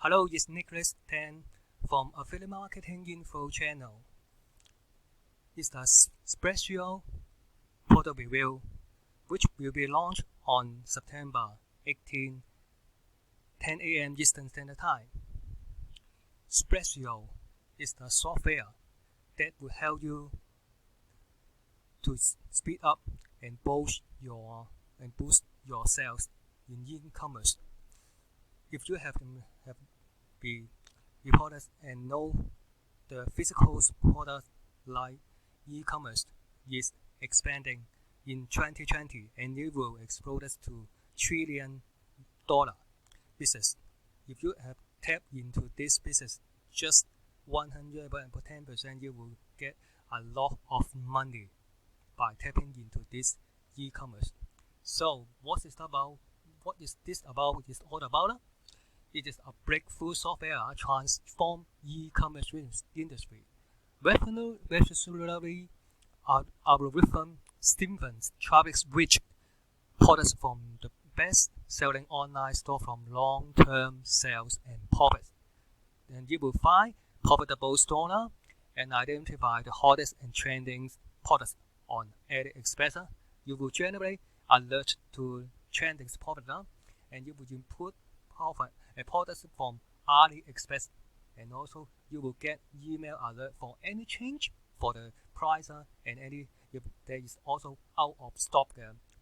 Hello, it's Nicholas 10 from Affiliate Marketing Info channel. It's the Spressio product review, which will be launched on September 18, 10 a.m. Eastern Standard Time. Spressio is the software that will help you to speed up and boost your sales in e-commerce. If you have be reported and know the physical product like e-commerce is expanding in 2020 and it will explode to $1 trillion business. If you have tapped into this business just 110%, you will get a lot of money by tapping into this e-commerce. So what is this about? It's all about. It is a breakthrough software transform e-commerce industry. Revolutionary algorithm stimulates traffic which products from the best-selling online store from long-term sales and profits. Then you will find profitable stores and identify the hottest and trending products on AliExpress. You will generate alerts to trending products and you will input products from AliExpress, and also you will get email alert for any change for the price and any if there is also out of stock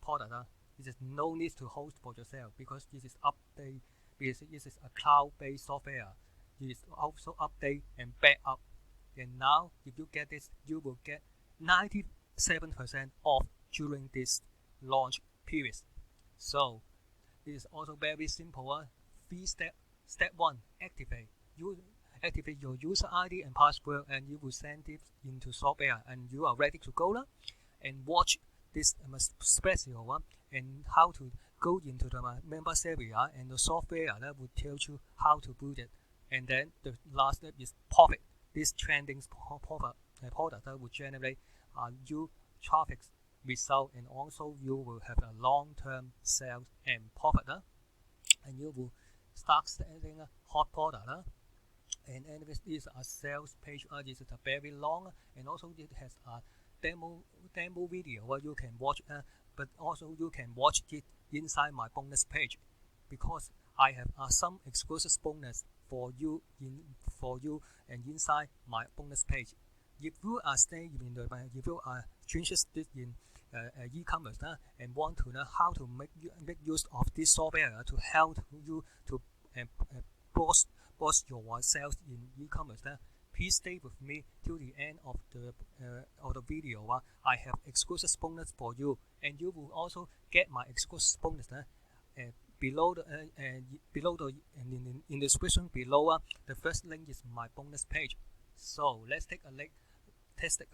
product. This is no need to host for yourself because this is update. This is a cloud-based software. It is also update and backup. And now, if you get this, you will get 97% off during this launch period. So it is also very simple. 3 steps. Step 1: activate. You activate your user ID and password, and you will send it into software, and you are ready to go. And watch this Spressio and how to go into the members area, and the software will tell you how to build it. And then the last step is profit. This trending product will generate new traffic result, and also you will have a long-term sales and profit. And you will start selling a hot product. And this is a sales page. This is very long, and also it has a demo video where you can watch. But also you can watch it inside my bonus page, because I have some exclusive bonus for you and inside my bonus page. If you are if you are interested in e-commerce and want to know how to make use of this software to help you to boost your sales in e-commerce, please stay with me till the end of the video. I have exclusive bonus for you, and you will also get my exclusive bonus below in the description below. The first link is my bonus page. So let's take a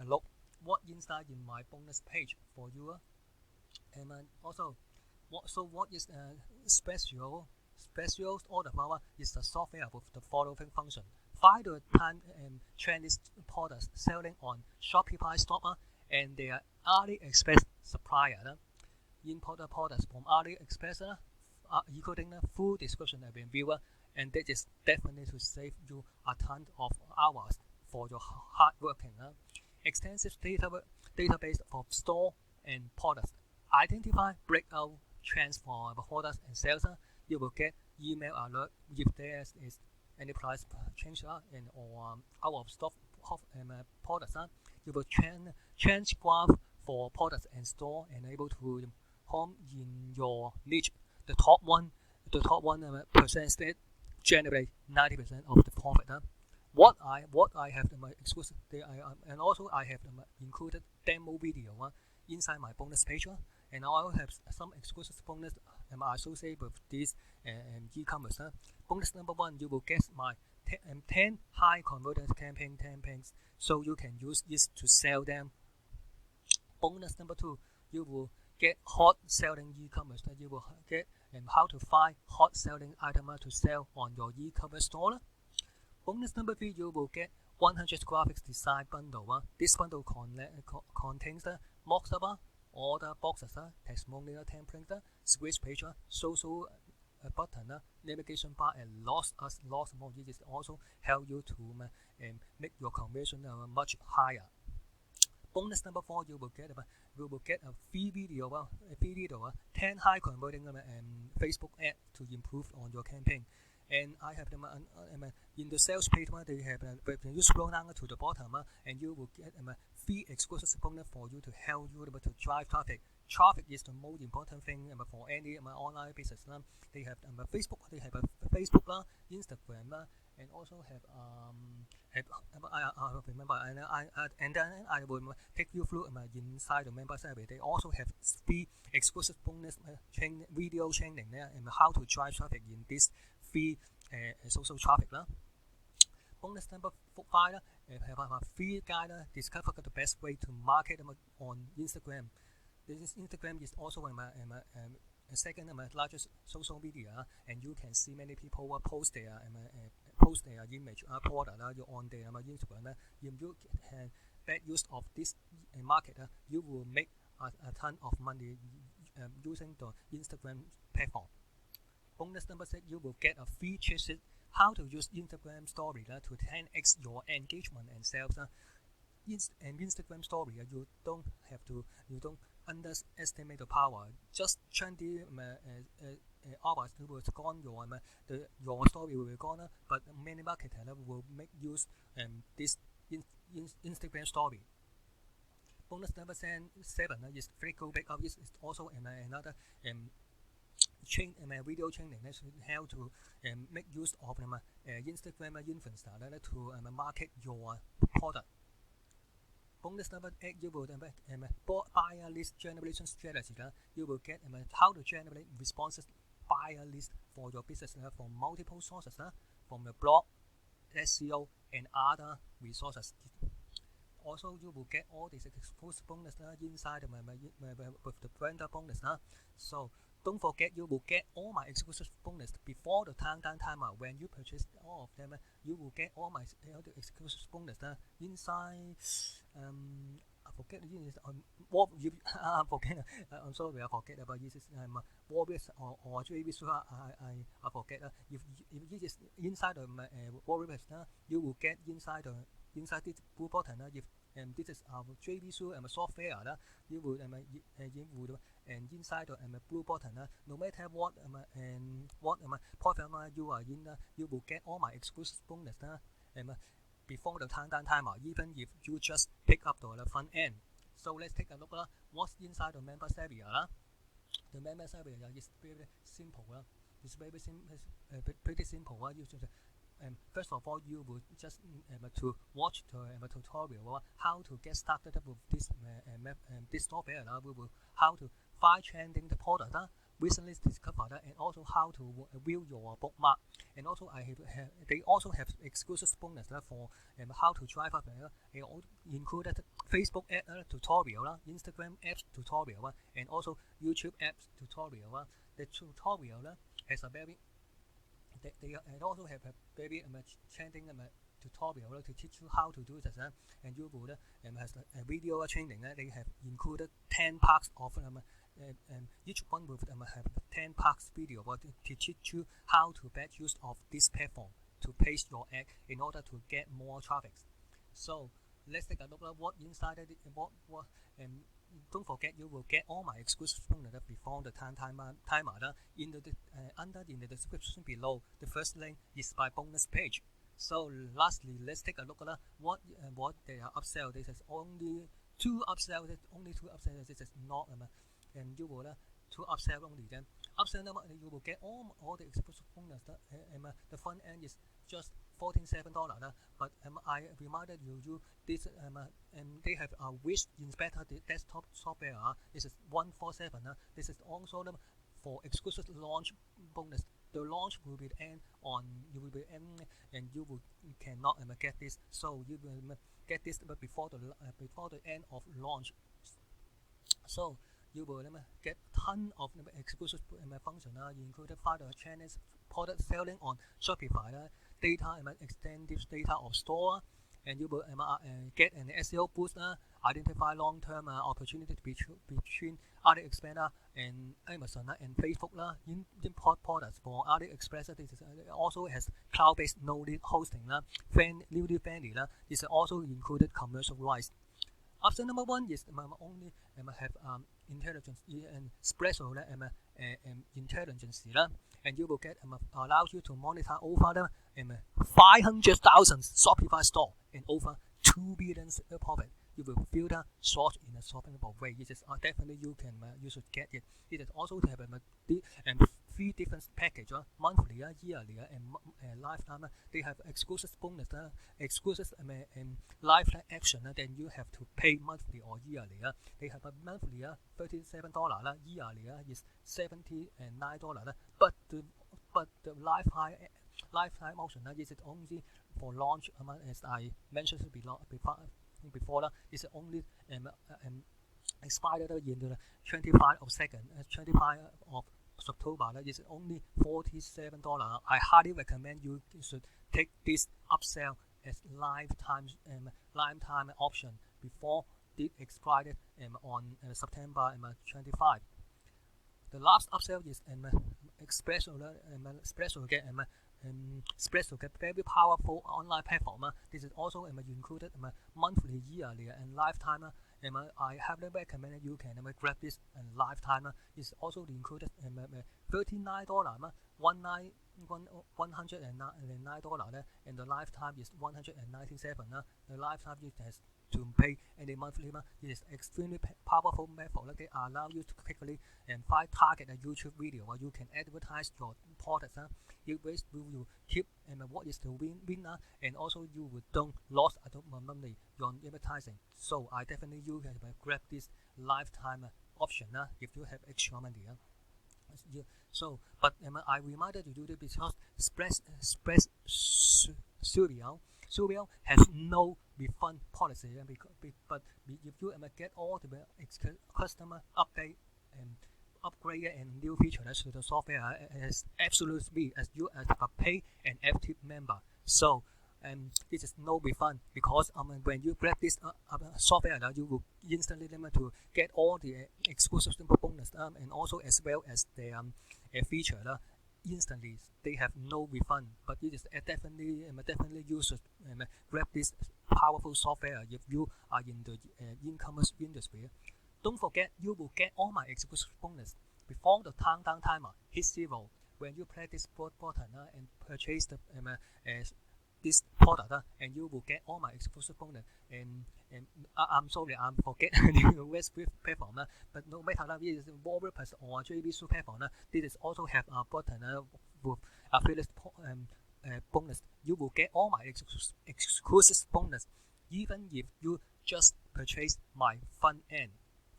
look what inside in my bonus page for you. And also what is Spressio? Spressio all about is the software with the following function: find the trendiest products selling on Shopify store and their AliExpress supplier. Import the products from AliExpress, including full description and review, and that is definitely to save you a ton of hours for your hard working. Extensive database of store and products. Identify breakout trends for products and sales. You will get email alert if there is any price change and or out of stock products. You will change graph for products and store and able to home in your niche. The top 1% state generate 90% of the profit. What I have in my exclusive, and also I have included demo video inside my bonus page, and I will have some exclusive bonus associated with this e-commerce. Bonus number 1, you will get my 10 high conversion campaigns, so you can use this to sell them. Bonus number 2, you will get hot selling e-commerce. You will get how to find hot selling item to sell on your e-commerce store. Bonus number 3, you will get 100 graphics design bundle. This bundle contains the mock-up, order boxes, testimonial templates, switch page, social button, navigation bar, and lots more. It is also help you to make your conversion much higher. Bonus number 4, you will get a free video, 10 high converting Facebook ad to improve on your campaign. And I have them in the sales page. They have you scroll down to the bottom, and you will get free exclusive bonus for you to help you to drive traffic. Traffic is the most important thing for any online business. They have Facebook, Instagram, and also have I remember, and then I will take you through inside the member survey. They also have free exclusive bonus video training there and how to drive traffic in this free social traffic. Bonus number 5, have a free guide discover the best way to market on Instagram. Instagram is also a second largest social media, and you can see many people post their image product on their Instagram. If you can make use of this market, you will make a ton of money using the Instagram platform. Bonus number 6, you will get a free cheat sheet how to use Instagram story to 10x your engagement and sales. And Instagram story, you don't underestimate the power. Just 20 hours will gone, your story will be gone, but many marketers will make use this Instagram story. Bonus number 7 is breakout. Is also another video training that should help to make use of Instagram influencer to market your product. Bonus number 8, you will buyer list generation strategy. You will get how to generate responses buyer list for your business from multiple sources, from the blog, SEO, and other resources. Also, you will get all these exclusive bonus inside with the brand bonus. So don't forget, you will get all my exclusive bonus before the countdown timer. When you purchase all of them, you will get all my exclusive bonus inside. I forget I'm sorry, I forget about this. Warriors or JV. I forget. If it is inside the Warriors, you will get inside this blue button. If this is our JV software, you would and inside the blue button, no matter what platform you are in, you will get all my exclusive bonus before the countdown timer, even if you just pick up the front end. So let's take a look what's inside the member survey. The member survey is very simple. It's pretty simple. You just, first of all, you will just to watch the tutorial how to get started with this software. We will how to find trending the product recently discovered, and also how to view your bookmark. And also they also have exclusive bonus for how to drive up. They included Facebook ad tutorial, Instagram apps tutorial, and also YouTube apps tutorial. The tutorial has a very they also have a very trending tutorial to teach you how to do this, and you will has a video training. They have included 10 parts of each one will have 10 parts video to teach you how to best use of this platform to paste your ad in order to get more traffic. So let's take a look at what inside don't forget, you will get all my exclusive bonus before the timer. In the description below, the first link is my bonus page. So lastly, let's take a look at what they are upsell. This is only two upsells. This is not and you will two upsell only. Then upsell number, you will get all the exclusive bonus. The front end is just $47. But I reminded you this they have a wish inspector the desktop software. This is $147. This is also for exclusive launch bonus. The launch will be end on and you cannot get this. So you will get this before the end of launch. So you will get ton of exclusive function, including find the channels product selling on Shopify, data extended data of store, and you will get an SEO boost, identify long-term opportunity between AliExpress and Amazon and Facebook import products for AliExpress. This is, also has cloud-based no-need hosting newly friendly This also included commercial rights. Option number 1 is only have intelligence and Spressio intelligence and you will get allows you to monitor over 500,000 Shopify store and over 2 billion profit. You will filter short in a sortable way. It is definitely you should get it. It is also to have 3 different package, monthly, yearly, and lifetime. They have exclusive bonus, exclusive lifetime action. Then you have to pay monthly or yearly. They have a monthly $37, yearly is $79. But the lifetime option is it only for launch. As I mentioned before, is only expired in the 25 of October. Is only $47. I highly recommend you should take this upsell as lifetime option before it expired on September 25. The last upsell is Spressio get very powerful online platform. This is also included monthly, yearly, and lifetime. I heavily recommend you can grab this lifetime. It's also included $39, $109, and the lifetime is $197. The lifetime you has to pay any monthly. It is extremely powerful method. They allow you to quickly find target a YouTube video, or you can advertise your products. You will keep what is the winner, and also you will don't lose money on advertising. So I definitely you can grab this lifetime option if you have extra money. But I reminded you to do this because Spressio has no refund policy. But if you get all the customer update and upgrade and new features to the software as absolute free as you as a paid and active member. So this is no refund because when you grab this software, you will instantly to get all the exclusive bonus and also as well as the feature instantly. They have no refund, but it is definitely you should grab this powerful software if you are in the e-commerce industry. Don't forget, you will get all my exclusive bonus before the countdown timer hits 0. When you press this button and purchase the this product, and you will get all my exclusive bonus. And I'm sorry, I'm forget the West platform. But no matter it is WordPress or JVSU platform, this is also have a button with affiliate bonus. You will get all my exclusive bonus, even if you just purchase my front end.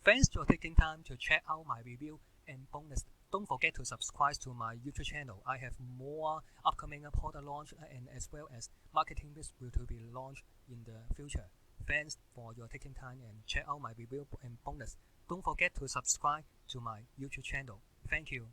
Thanks for taking time to check out my review and bonus. Don't forget to subscribe to my YouTube channel. I have more upcoming product launch and as well as marketing tips will be launched in the future. Thanks for your taking time and check out my review and bonus. Don't forget to subscribe to my YouTube channel. Thank you.